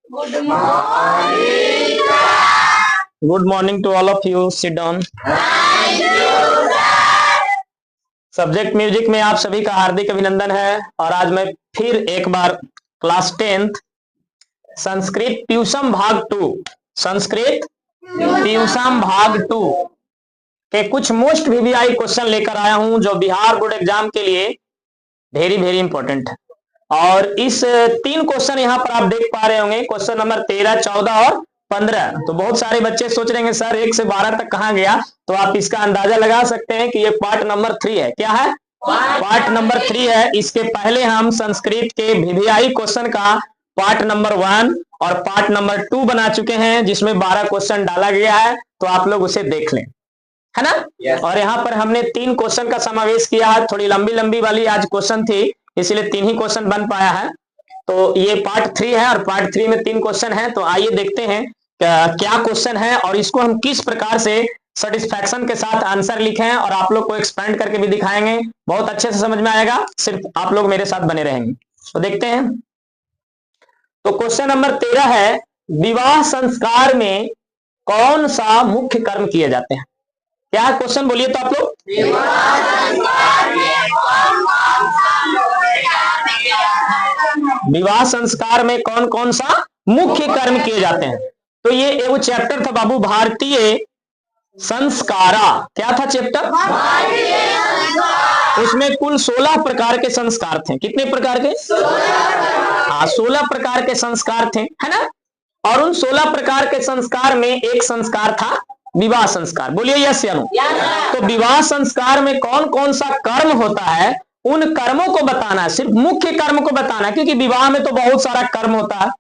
Good morning, sir. Good morning to all of you. Sit down. Thank you, sir. Subject music में आप सभी का हार्दिक अभिनंदन है। और आज मैं फिर एक बार क्लास 10th संस्कृत ट्यूशन भाग 2 संस्कृत ट्यूशन भाग 2 के कुछ मोस्ट वीवीआई क्वेश्चन लेकर आया हूं, जो बिहार बोर्ड एग्जाम के लिए वेरी वेरी इंपॉर्टेंट है। और इस 3 क्वेश्चन यहाँ पर आप देख पा रहे होंगे, क्वेश्चन नंबर 13, 14 और 15। तो बहुत सारे बच्चे सोच रहे हैं सर 1 से 12 तक कहाँ गया, तो आप इसका अंदाजा लगा सकते हैं कि ये पार्ट नंबर 3 है। क्या है? पार्ट नंबर 3 है। इसके पहले हम संस्कृत के वीवीआई क्वेश्चन का पार्ट नंबर 1 और पार्ट नंबर 2 बना चुके हैं, जिसमें 12 क्वेश्चन डाला गया है। तो आप लोग उसे देख लें, है ना? yes. और यहाँ पर हमने 3 क्वेश्चन का समावेश किया है। थोड़ी लंबी लंबी वाली आज क्वेश्चन थी, इसलिए 3 ही क्वेश्चन बन पाया है। तो ये पार्ट 3 है और पार्ट 3 में 3 क्वेश्चन है। तो आइए देखते हैं क्या क्वेश्चन है और इसको हम किस प्रकार से सेटिस्फैक्शन के साथ आंसर लिखे हैं, और आप लोग को एक्सपेंड करके भी दिखाएंगे। बहुत अच्छे से समझ में आएगा, सिर्फ आप लोग मेरे साथ बने रहेंगे। तो देखते हैं। तो क्वेश्चन नंबर 13 है, विवाह संस्कार में कौन सा मुख्य कर्म किए जाते हैं? क्या क्वेश्चन बोलिए तो आप लोग। विवाह संस्कार में कौन कौन सा मुख्य कर्म किए जाते हैं? तो ये एगो चैप्टर था बाबू, भारतीय संस्कारा। क्या था चैप्टर? उसमें कुल 16 प्रकार के संस्कार थे। कितने प्रकार के? 16 प्रकार के संस्कार थे, है ना? और उन 16 प्रकार के संस्कार में एक संस्कार था विवाह संस्कार। बोलिए यस या नो? तो विवाह संस्कार में कौन कौन सा कर्म होता है, उन कर्मों को बताना है, सिर्फ मुख्य कर्म को बताना है। क्योंकि विवाह में तो बहुत सारा कर्म होता है,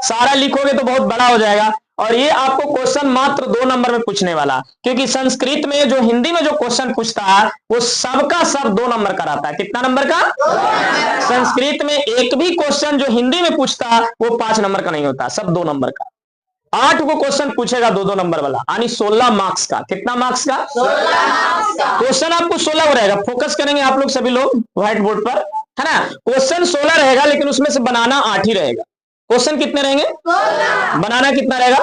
सारा लिखोगे तो बहुत बड़ा हो जाएगा। और ये आपको क्वेश्चन मात्र 2 नंबर में पूछने वाला, क्योंकि संस्कृत में जो हिंदी में जो क्वेश्चन पूछता है वो सबका सब 2 नंबर का रहता है। कितना नंबर का? संस्कृत में एक भी क्वेश्चन जो हिंदी में पूछता है वो 5 नंबर का नहीं होता, सब 2 नंबर का। 8 को क्वेश्चन पूछेगा 2-2 नंबर वाला, यानी 16 मार्क्स का। कितना मार्क्स का? 16 मार्क्स का क्वेश्चन आपको 16 को रहेगा। फोकस करेंगे आप लोग सभी लोग व्हाइट बोर्ड पर, है ना? क्वेश्चन 16 रहेगा, लेकिन उसमें से बनाना 8 ही रहेगा। क्वेश्चन कितने रहेंगे? 16। बनाना कितना रहेगा?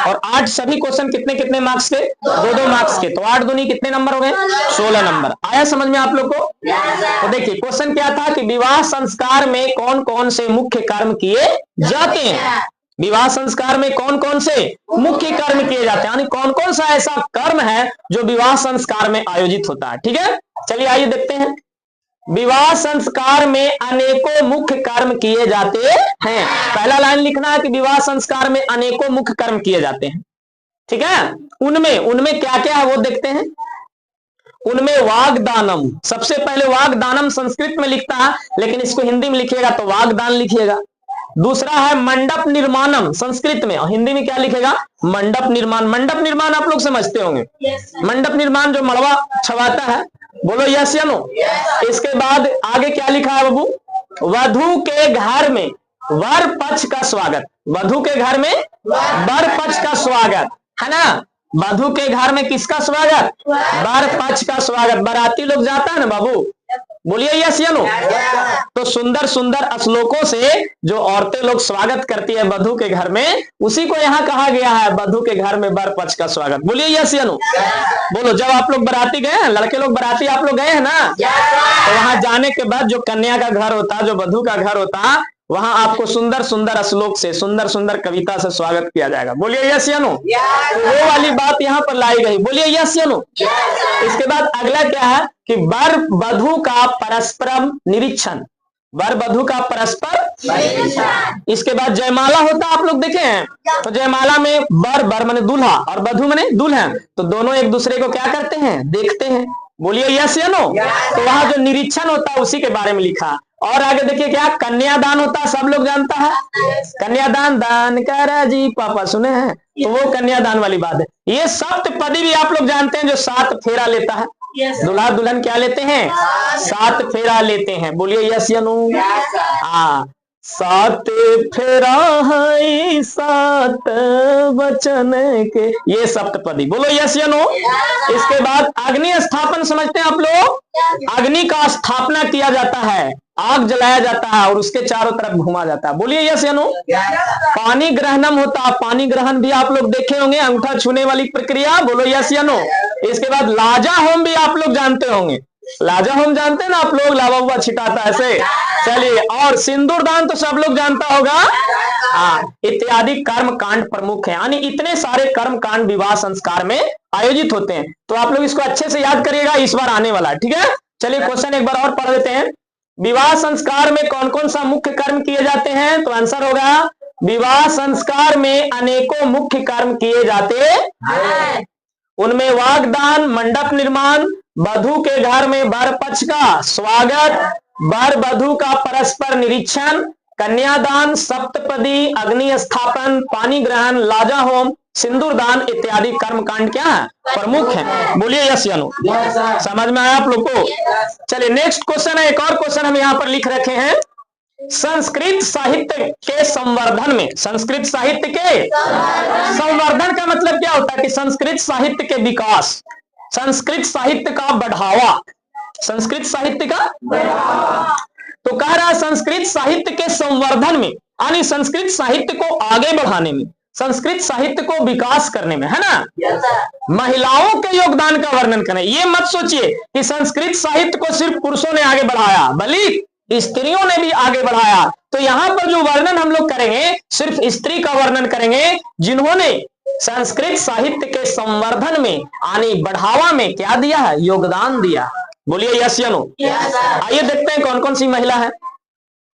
और 8 सभी क्वेश्चन कितने कितने मार्क्स के? 2-2 मार्क्स के। तो 8 दूनी कितने नंबर हो गए? 16 नंबर। आया समझ में आप लोग को? तो देखिए क्वेश्चन क्या था कि विवाह संस्कार में कौन कौन से मुख्य कर्म किए जाते हैं। विवाह संस्कार में कौन कौन से मुख्य कर्म किए जाते हैं, यानी कौन कौन सा ऐसा कर्म है जो विवाह संस्कार में आयोजित होता है। ठीक है, चलिए आइए देखते हैं। विवाह संस्कार में अनेकों मुख्य कर्म किए जाते हैं। पहला लाइन लिखना है कि विवाह संस्कार में अनेकों मुख्य कर्म किए जाते हैं। ठीक है, उनमें क्या क्या है वो देखते हैं। उनमें वाग्दानम, सबसे पहले वाग्दानम संस्कृत में लिखता है, लेकिन इसको हिंदी में लिखिएगा तो वाग्दान लिखिएगा। दूसरा है मंडप निर्माणम संस्कृत में, और हिंदी में क्या लिखेगा? मंडप निर्माण। मंडप निर्माण आप लोग समझते होंगे। मंडप निर्माण जो मड़वा छवाता है। बोलो यस या नो? इसके बाद आगे क्या लिखा है बाबू? वधु के घर में वर पक्ष का स्वागत। वधु के घर में वर पक्ष का स्वागत, है ना? वधु के घर में किसका स्वागत? वर पक्ष का स्वागत। बाराती लोग जाता है ना बाबू, बोलिए यस या नो? तो सुंदर सुंदर श्लोकों से जो औरतें लोग स्वागत करती है वधु के घर में, उसी को यहाँ कहा गया है वधु के घर में वर पक्ष का स्वागत। बोलिए यस या नो? बोलो, जब आप लोग बाराती गए हैं, लड़के लोग बाराती आप लोग गए हैं ना, तो वहां जाने के बाद जो कन्या का घर होता, जो वधु का घर होता, वहां आपको सुंदर सुंदर श्लोक से, सुंदर सुंदर कविता से स्वागत किया जाएगा। बोलिए यस या नो? तो वो वाली बात यहाँ पर लाई गई। बोलिए यस या नो? इसके बाद अगला क्या है कि वर वधु का परस्परम निरीक्षण। वर वधु का परस्पर। इसके बाद जयमाला होता, आप लोग देखे हैं? तो जयमाला में वर माने दूल्हा और वधु माने दुल्हन, तो दोनों एक दूसरे को क्या करते हैं? देखते हैं। बोलिए यस या नो? तो वहां जो निरीक्षण होता है उसी के बारे में लिखा। और आगे देखिए क्या कन्यादान होता है, सब लोग जानता है। कन्यादान, दान कर जी पापा सुने हैं, तो वो कन्यादान वाली बात है। ये सप्तपदी भी आप लोग जानते हैं, जो 7 फेरा लेता है। दूल्हा दुल्हन क्या लेते हैं? 7 फेरा लेते हैं। बोलिए यस या नो? हाँ। सात फेरा है सात वचन के, ये सप्तपदी। बोलो यस या नो। इसके बाद अग्नि स्थापन समझते हैं आप लोग? अग्नि का स्थापना किया जाता है, आग जलाया जाता है और उसके चारों तरफ घुमा जाता है। बोलिए यस या नो। पानी ग्रहणम होता है, पानी ग्रहण भी आप लोग देखे होंगे, अंगूठा छूने वाली प्रक्रिया। बोलो यस या नो। इसके बाद लाजा होम भी आप लोग जानते होंगे, लाजा होम जानते हैं ना आप लोग, लावा हुआ छिटाता ऐसे। चलिए, और सिंदूर दान तो सब लोग जानता होगा। इत्यादि कर्म कांड प्रमुख है, यानी इतने सारे कर्म कांड विवाह संस्कार में आयोजित होते हैं। तो आप लोग इसको अच्छे से याद करिएगा, इस बार आने वाला है, ठीक है। चलिए क्वेश्चन एक बार और पढ़ देते हैं। विवाह संस्कार में कौन कौन सा मुख्य कर्म किए जाते हैं? तो आंसर होगा विवाह संस्कार में अनेकों मुख्य कर्म किए जाते हैं। उनमें वागदान, मंडप निर्माण, वधू के घर में वर पक्ष का स्वागत, वर वधू का परस्पर निरीक्षण, कन्यादान, सप्तपदी, अग्नि स्थापन, पानी ग्रहण, लाजा होम, सिंदूर दान इत्यादि कर्मकांड क्या है? प्रमुख है। बोलिए यस या नो। समझ में आया आप लोग को? चलिए नेक्स्ट क्वेश्चन है, एक और क्वेश्चन हम यहाँ पर लिख रखे हैं। संस्कृत साहित्य के संवर्धन में, संस्कृत साहित्य के संवर्धन का मतलब क्या होता है? कि संस्कृत साहित्य के विकास, संस्कृत साहित्य का बढ़ावा, संस्कृत साहित्य का बढ़ावा। तो कह रहा है संस्कृत साहित्य के संवर्धन में, यानी संस्कृत साहित्य को आगे बढ़ाने में, संस्कृत साहित्य को विकास करने में, है ना। महिलाओं के योगदान का वर्णन करें। ये मत सोचिए कि संस्कृत साहित्य को सिर्फ पुरुषों ने आगे बढ़ाया, बल्कि स्त्रियों ने भी आगे बढ़ाया। तो यहां पर जो वर्णन हम लोग करेंगे, सिर्फ स्त्री का वर्णन करेंगे जिन्होंने संस्कृत साहित्य के संवर्धन में, यानी बढ़ावा में क्या दिया है? योगदान दिया। बोलिए यस या नो। आइए देखते हैं कौन कौन सी महिला है।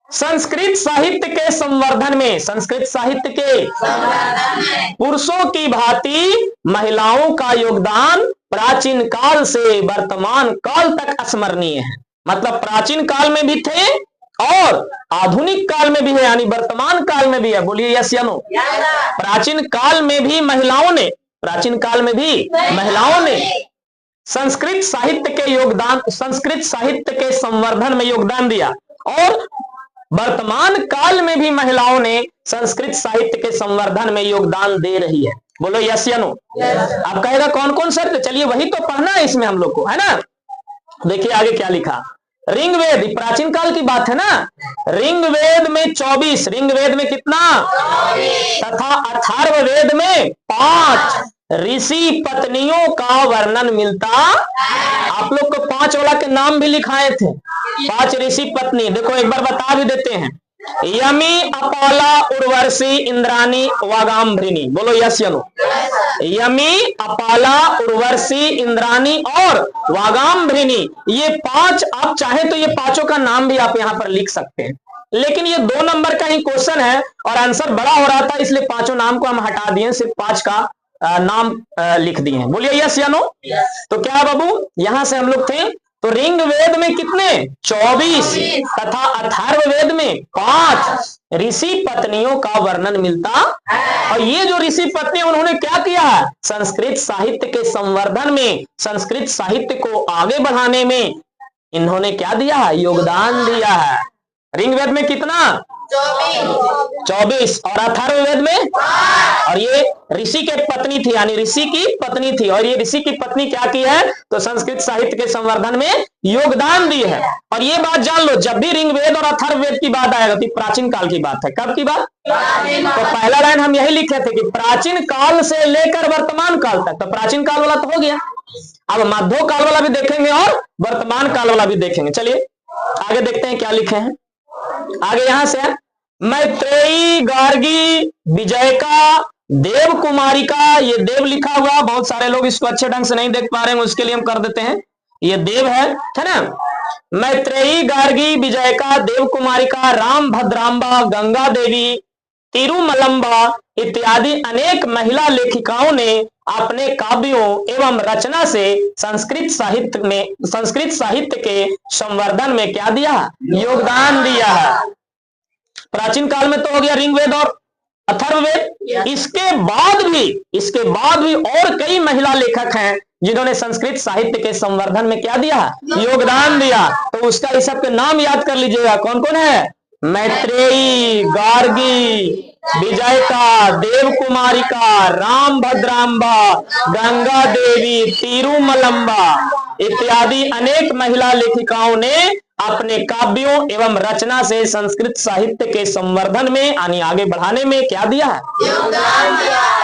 संस्कृत साहित्य के संवर्धन में, संस्कृत साहित्य के पुरुषों की भांति महिलाओं का योगदान प्राचीन काल से वर्तमान काल तक स्मरणीय है। मतलब प्राचीन काल में भी थे और आधुनिक काल में भी है, यानी वर्तमान काल में भी है। बोलिए यस या नो। प्राचीन काल में भी महिलाओं ने, प्राचीन काल में भी महिलाओं ने संस्कृत साहित्य के योगदान, संस्कृत साहित्य के संवर्धन में योगदान दिया, और वर्तमान काल में भी महिलाओं ने संस्कृत साहित्य के संवर्धन में योगदान दे रही है। बोलो यस या नो। आप कहेगा कौन कौन सर? चलिए वही तो पढ़ना है इसमें हम लोग को, है ना। देखिए आगे क्या लिखा। ऋग्वेद, प्राचीन काल की बात है ना। ऋग्वेद में 24, ऋग्वेद में कितना? तथा अथर्ववेद में 5 ऋषि पत्नियों का वर्णन मिलता। आप लोग को 5 वाला के नाम भी लिखाए थे, 5 ऋषि पत्नी। देखो एक बार बता भी देते हैं। यमी, अपाला, उर्वशी, इंद्राणी, वागाम्भृणी। बोलो यस या नो। यमी, अपाला, उर्वशी, इंद्राणी और वागाम्भृणी, ये 5। आप चाहे तो ये 5 का नाम भी आप यहाँ पर लिख सकते हैं, लेकिन ये 2 नंबर का ही क्वेश्चन है और आंसर बड़ा हो रहा था, इसलिए 5 नाम को हम हटा दिए, सिर्फ 5 का नाम लिख दिए हैं। बोलिए यस या नो। तो क्या बाबू, यहां से हम लोग थे। तो ऋग्वेद में कितने? 24 तथा अथर्ववेद में 5 ऋषि पत्नियों का वर्णन मिलता। और ये जो ऋषि पत्नी, उन्होंने क्या किया है? संस्कृत साहित्य के संवर्धन में, संस्कृत साहित्य को आगे बढ़ाने में इन्होंने क्या दिया है? योगदान दिया है। ऋग्वेद में कितना? 24 और अथर्ववेद में, और ये ऋषि के पत्नी थी, यानी ऋषि की पत्नी थी। और ये ऋषि की पत्नी क्या की है? तो संस्कृत साहित्य के संवर्धन में योगदान दी है। और ये बात जान लो, जब भी ऋग्वेद और अथर्ववेद की बात आएगा तो प्राचीन काल की बात है। कब की बात? तो पहला लाइन हम यही लिखे थे कि प्राचीन काल से लेकर वर्तमान काल तक। तो प्राचीन काल वाला तो हो गया, अब मध्य काल वाला भी देखेंगे और वर्तमान काल वाला भी देखेंगे। चलिए आगे देखते हैं क्या लिखे हैं। आगे यहां से मैत्रेयी, गार्गी, विजयका, देव कुमारिका। ये देव लिखा हुआ, बहुत सारे लोग इसको अच्छे ढंग से नहीं देख पा रहे हैं, उसके लिए हम कर देते हैं, ये देव है ना। मैत्रेयी, गार्गी, विजयका, देव कुमारिका, राम भद्रांबा, गंगा देवी, तिरुमलंबा इत्यादि अनेक महिला लेखिकाओं ने अपने काव्यों एवं रचना से संस्कृत साहित्य में, संस्कृत साहित्य के संवर्धन में क्या दिया? योगदान दिया है। प्राचीन काल में तो हो गया ऋग्वेद और अथर्ववेद। इसके बाद भी और कई महिला लेखक हैं जिन्होंने संस्कृत साहित्य के संवर्धन में क्या दिया? योगदान दिया। तो उसका इस सब के नाम याद कर लीजिएगा, कौन कौन है? मैत्रेयी, गार्गी, विजयका, देव कुमारिका, राम भद्रांबा, गंगा देवी, तिरुमलम्बा इत्यादि अनेक महिला लेखिकाओं ने अपने काव्यों एवं रचना से संस्कृत साहित्य के संवर्धन में यानी आगे बढ़ाने में क्या दिया है?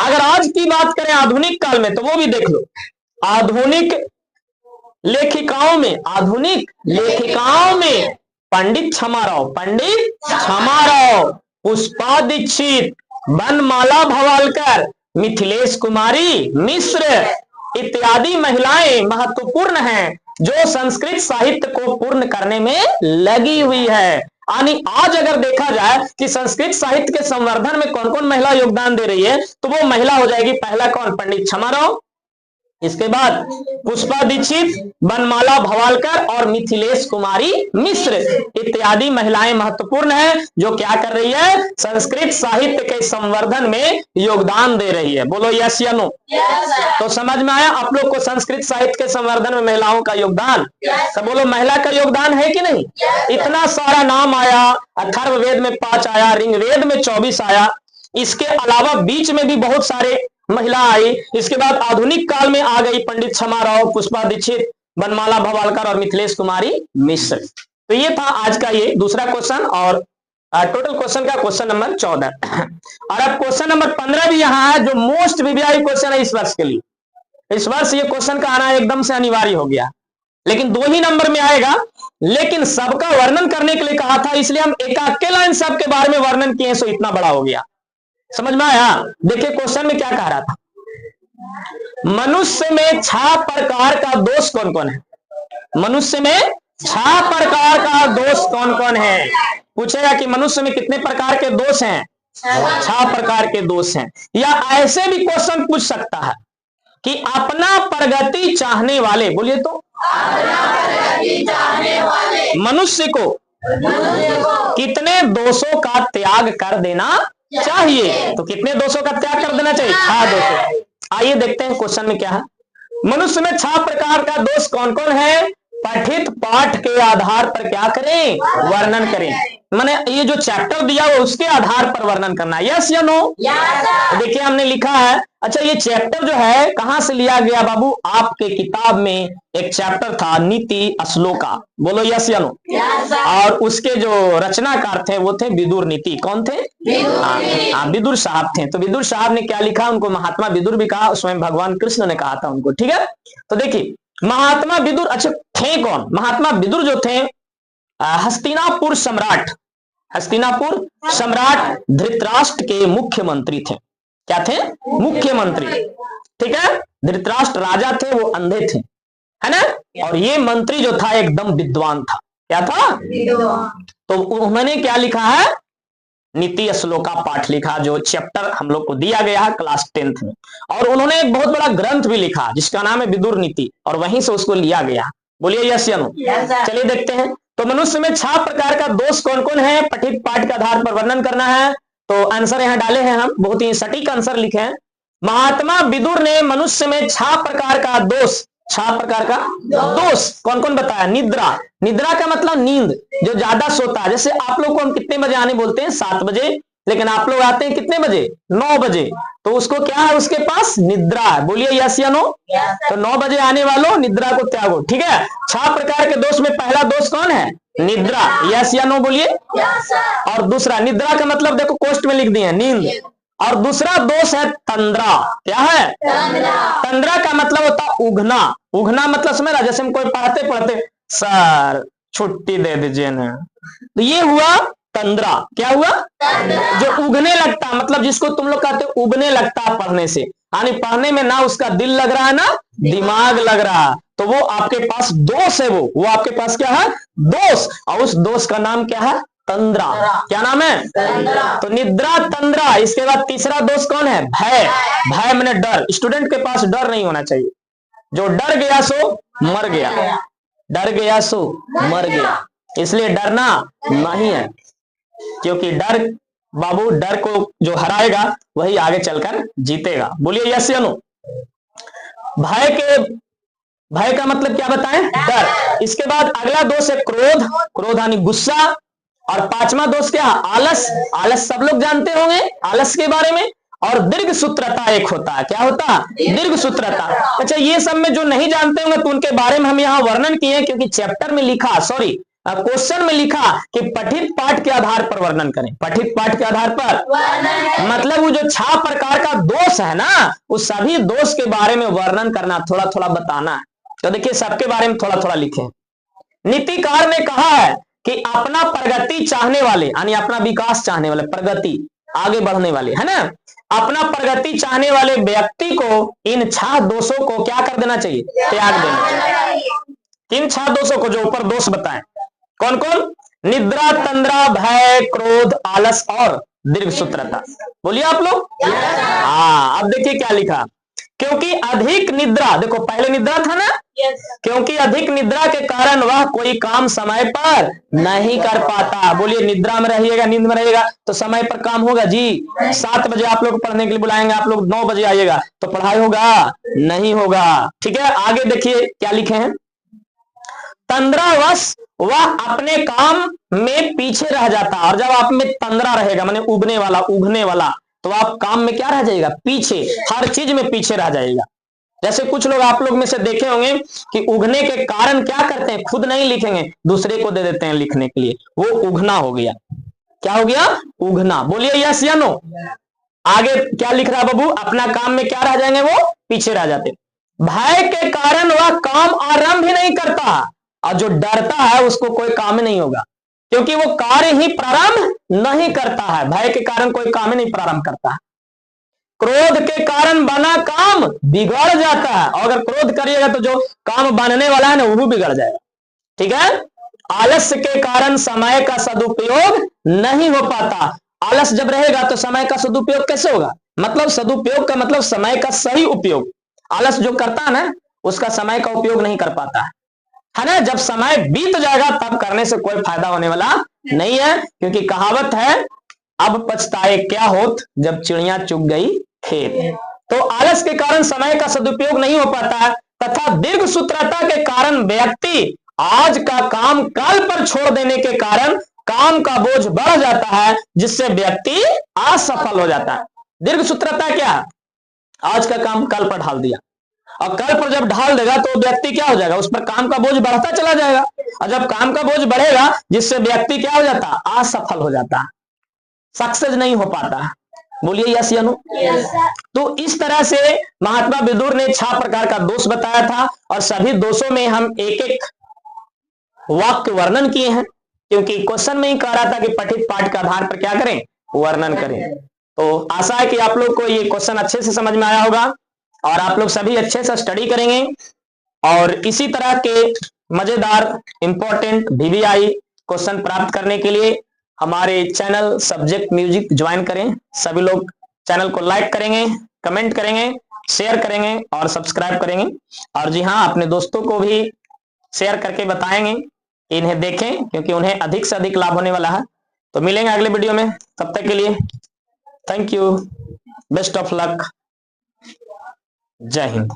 अगर आज की बात करें आधुनिक काल में तो वो भी देख लो। आधुनिक लेखिकाओं में पंडित क्षमाराव, पुष्पा दीक्षित, बनमाला भवालकर, मिथिलेश कुमारी मिश्र इत्यादि महिलाएं महत्वपूर्ण हैं जो संस्कृत साहित्य को पूर्ण करने में लगी हुई है। यानी आज अगर देखा जाए कि संस्कृत साहित्य के संवर्धन में कौन कौन महिला योगदान दे रही है तो वो महिला हो जाएगी पहला कौन? पंडित क्षमाराव, इसके बाद पुष्पा दीक्षित, बनमाला भवालकर और मिथिलेश कुमारी मिश्र इत्यादि महिलाएं महत्वपूर्ण हैं जो क्या कर रही है? संस्कृत साहित्य के संवर्धन में योगदान दे रही है। बोलो यस या नो? तो समझ में आया आप लोग को संस्कृत साहित्य के संवर्धन में महिलाओं का योगदान? तो बोलो महिला का योगदान है कि नहीं? इतना सारा नाम आया, अथर्ववेद में 5 आया, ऋग्वेद में 24 आया, इसके अलावा बीच में भी बहुत सारे महिला आई। इसके बाद आधुनिक काल में आ गई पंडित क्षमाराव, पुष्पा दीक्षित, बनमाला भवालकर और मिथिलेश कुमारी मिश्र। तो ये था आज का ये दूसरा क्वेश्चन और टोटल क्वेश्चन का क्वेश्चन नंबर 14। और अब क्वेश्चन नंबर 15 भी यहाँ है जो मोस्ट वीवीआई क्वेश्चन है इस वर्ष के लिए। इस वर्ष ये क्वेश्चन का आना एकदम से अनिवार्य हो गया, लेकिन 2 ही नंबर में आएगा, लेकिन सबका वर्णन करने के लिए कहा था इसलिए हम एक लाइन सब के बारे में वर्णन किए, सो इतना बड़ा हो गया। समझ में आया? देखिए क्वेश्चन में क्या कह रहा था, मनुष्य में 6 प्रकार का दोष कौन कौन है? मनुष्य में 6 प्रकार का दोष कौन कौन है? पूछेगा कि मनुष्य में कितने प्रकार के दोष हैं? 6 प्रकार के दोष हैं। या ऐसे भी क्वेश्चन पूछ सकता है कि अपना प्रगति चाहने वाले, बोलिए तो, मनुष्य को कितने दोषों का त्याग कर देना चाहिए? तो कितने दोषों का त्याग कर देना चाहिए? 6 दोषों। आइए देखते हैं क्वेश्चन में क्या है। मनुष्य में 6 प्रकार का दोष कौन कौन है? पठित पाठ के आधार पर क्या करें? वर्णन करें। मैंने ये जो चैप्टर दिया वो उसके आधार पर वर्णन करना है। यस या नो? देखिए हमने लिखा है। अच्छा ये चैप्टर जो है कहां से लिया गया बाबू? आपके किताब में एक चैप्टर था नीति श्लोका। बोलो यस या नो? और उसके जो रचनाकार थे वो थे विदुर नीति। कौन थे? विदुर साहब थे। तो विदुर साहब ने क्या लिखा? उनको महात्मा विदुर भी कहा, स्वयं भगवान कृष्ण ने कहा था उनको। ठीक है, तो देखिए महात्मा विदुर अच्छा थे कौन? महात्मा विदुर जो थे हस्तिनापुर सम्राट धृतराष्ट्र के मुख्यमंत्री थे। क्या थे? मुख्यमंत्री। ठीक है, धृतराष्ट्र राजा थे, वो अंधे थे, है ना? और ये मंत्री जो था एकदम विद्वान था। क्या था? तो उन्होंने क्या लिखा है? नीति श्लोका पाठ लिखा, जो चैप्टर हम लोग को दिया गया है क्लास 10th में। और उन्होंने एक बहुत बड़ा ग्रंथ भी लिखा जिसका नाम है विदुर नीति, और वहीं से उसको लिया गया। बोलिए यस या नो? चलिए देखते हैं। तो मनुष्य में 6 प्रकार का दोष कौन कौन है? पठित पाठ के आधार पर वर्णन करना है। तो आंसर यहाँ डाले हैं हम, बहुत ही सटीक आंसर लिखे हैं। महात्मा विदुर ने मनुष्य में 6 प्रकार का दोष, 6 प्रकार का दोष कौन कौन बताया? निद्रा का मतलब नींद, जो ज्यादा सोता है। जैसे आप लोग को हम कितने बजे आने बोलते हैं? 7 बजे, लेकिन आप लोग आते हैं कितने बजे? 9 बजे। तो उसको क्या है? उसके पास निद्रा है। बोलिए यस या नो? तो 9 बजे आने वालों निद्रा को त्यागो। ठीक है, 6 प्रकार के दोष में पहला दोष कौन है? निद्रा। यस या नो बोलिए। और दूसरा, निद्रा का मतलब देखो कोष्ट में लिख दिए नींद। और दूसरा दोष है तंद्रा। क्या है? तंद्रा का मतलब होता उगना। उगना मतलब समझ रहा? जैसे हम कोई पढ़ते सर छुट्टी दे दीजिए ना, तो ये हुआ तंद्रा। क्या हुआ? जो उगने लगता, मतलब जिसको तुम लोग कहते हो उगने लगता पढ़ने से, यानी पढ़ने में ना उसका दिल लग रहा है ना दिमाग लग रहा, तो वो आपके पास दोष है। वो आपके पास क्या है? दोष। और उस दोष का नाम क्या है? तंद्रा। क्या नाम है? तो निद्रा, तंद्रा। इसके बाद तीसरा दोष कौन है? भय। भय माने डर। स्टूडेंट के पास डर नहीं होना चाहिए। जो डर गया सो मर गया, डर गया सो मर गया। इसलिए डरना नहीं है, क्योंकि डर बाबू, डर को जो हराएगा वही आगे चलकर जीतेगा। बोलिए यस या नो? भय का मतलब क्या बताएं? डर। इसके बाद अगला दोष है क्रोध। क्रोध यानी गुस्सा। और पांचवा दोष क्या है? आलस। आलस सब लोग जानते होंगे आलस के बारे में। और दीर्घ सूत्रता एक होता है, क्या होता है? दीर्घ सूत्रता। अच्छा, ये सब में जो नहीं जानते होंगे तो उनके बारे में हम यहाँ वर्णन किए, क्योंकि चैप्टर में लिखा, सॉरी क्वेश्चन में लिखा कि पठित पाठ के आधार पर वर्णन करें। पठित पाठ के आधार पर मतलब वो जो 6 प्रकार का दोष है ना, उस सभी दोष के बारे में वर्णन करना, थोड़ा थोड़ा बताना है। तो देखिए सबके बारे में थोड़ा थोड़ा लिखे। नीतिकार ने कहा है कि अपना प्रगति चाहने वाले, यानी अपना विकास चाहने वाले, प्रगति आगे बढ़ने वाले, है ना, अपना प्रगति चाहने वाले व्यक्ति को इन 6 दोषों को क्या कर देना चाहिए? त्याग देना चाहिए। किन 6 दोषों को? जो ऊपर दोष बताएं। कौन कौन? निद्रा, तंद्रा, भय, क्रोध, आलस और दीर्घ सूत्रता। बोलिए आप लोग। हाँ, अब देखिए क्या लिखा। क्योंकि अधिक निद्रा, देखो पहले निद्रा था ना, क्योंकि अधिक निद्रा के कारण वह कोई काम समय पर नहीं कर पाता। बोलिए, निद्रा में रहिएगा, नींद में रहेगा तो समय पर काम होगा जी? 7 बजे आप लोग पढ़ने के लिए बुलाएंगे, आप लोग 9 बजे आइएगा तो पढ़ाई होगा? नहीं होगा। ठीक है, आगे देखिए क्या लिखे हैं। तंद्रावश वह अपने काम में पीछे रह जाता, और जब आप में तंद्रा रहेगा माने उगने वाला, उगने वाला, तो आप काम में क्या रह जाएगा? पीछे, हर चीज में पीछे रह जाएगा। जैसे कुछ लोग आप लोग में से देखे होंगे कि उगने के कारण क्या करते हैं? खुद नहीं लिखेंगे, दूसरे को दे देते हैं लिखने के लिए, वो उगना हो गया। क्या हो गया? उगना। बोलिए यस या नो। आगे क्या लिख रहा है बाबू? अपना काम में क्या रह जाएंगे? वो पीछे रह जाते। भय के कारण वह काम आरंभ ही नहीं करता, और जो डरता है उसको कोई काम नहीं होगा, क्योंकि वो कार्य ही प्रारंभ नहीं करता है। भय के कारण कोई काम ही नहीं प्रारंभ करता है। क्रोध के कारण बना काम बिगड़ जाता है, और अगर क्रोध करिएगा तो जो काम बनने वाला है ना वो बिगड़ जाएगा। ठीक है। आलस्य के कारण समय का सदुपयोग नहीं हो पाता। आलस जब रहेगा तो समय का सदुपयोग कैसे होगा? मतलब सदुपयोग का मतलब समय का सही उपयोग। आलस जो करता है ना उसका समय का उपयोग नहीं कर पाता है ना। जब समय बीत जाएगा तब करने से कोई फायदा होने वाला नहीं है, क्योंकि कहावत है, अब पछताए क्या होत जब चिड़िया चुग गई खेत। तो आलस के कारण समय का सदुपयोग नहीं हो पाता है, तथा दीर्घ सूत्रता के कारण व्यक्ति आज का काम कल पर छोड़ देने के कारण काम का बोझ बढ़ जाता है, जिससे व्यक्ति असफल हो जाता है। दीर्घ सूत्रता क्या? आज का काम कल पर ढाल दिया, और कल पर जब ढाल देगा तो व्यक्ति क्या हो जाएगा? उस पर काम का बोझ बढ़ता चला जाएगा, और जब काम का बोझ बढ़ेगा जिससे व्यक्ति क्या हो जाता है? असफल हो जाता है, सक्सेस नहीं हो पाता। बोलिए यस या नो। तो इस तरह से महात्मा विदुर ने 6 प्रकार का दोष बताया था, और सभी दोषों में हम एक एक वाक्य वर्णन किए हैं, क्योंकि क्वेश्चन में ही कह रहा था कि पठित पाठ के आधार पर क्या करें? वर्णन करें। तो आशा है कि आप लोग को ये क्वेश्चन अच्छे से समझ में आया होगा, और आप लोग सभी अच्छे से स्टडी करेंगे, और इसी तरह के मजेदार इंपॉर्टेंट VVI क्वेश्चन प्राप्त करने के लिए हमारे चैनल सब्जेक्ट म्यूजिक ज्वाइन करें। सभी लोग चैनल को लाइक करेंगे, कमेंट करेंगे, शेयर करेंगे और सब्सक्राइब करेंगे। और जी हाँ, अपने दोस्तों को भी शेयर करके बताएंगे कि इन्हें देखें, क्योंकि उन्हें अधिक से अधिक लाभ होने वाला है। तो मिलेंगे अगले वीडियो में, तब तक के लिए thank you, best of luck, जय हिंद।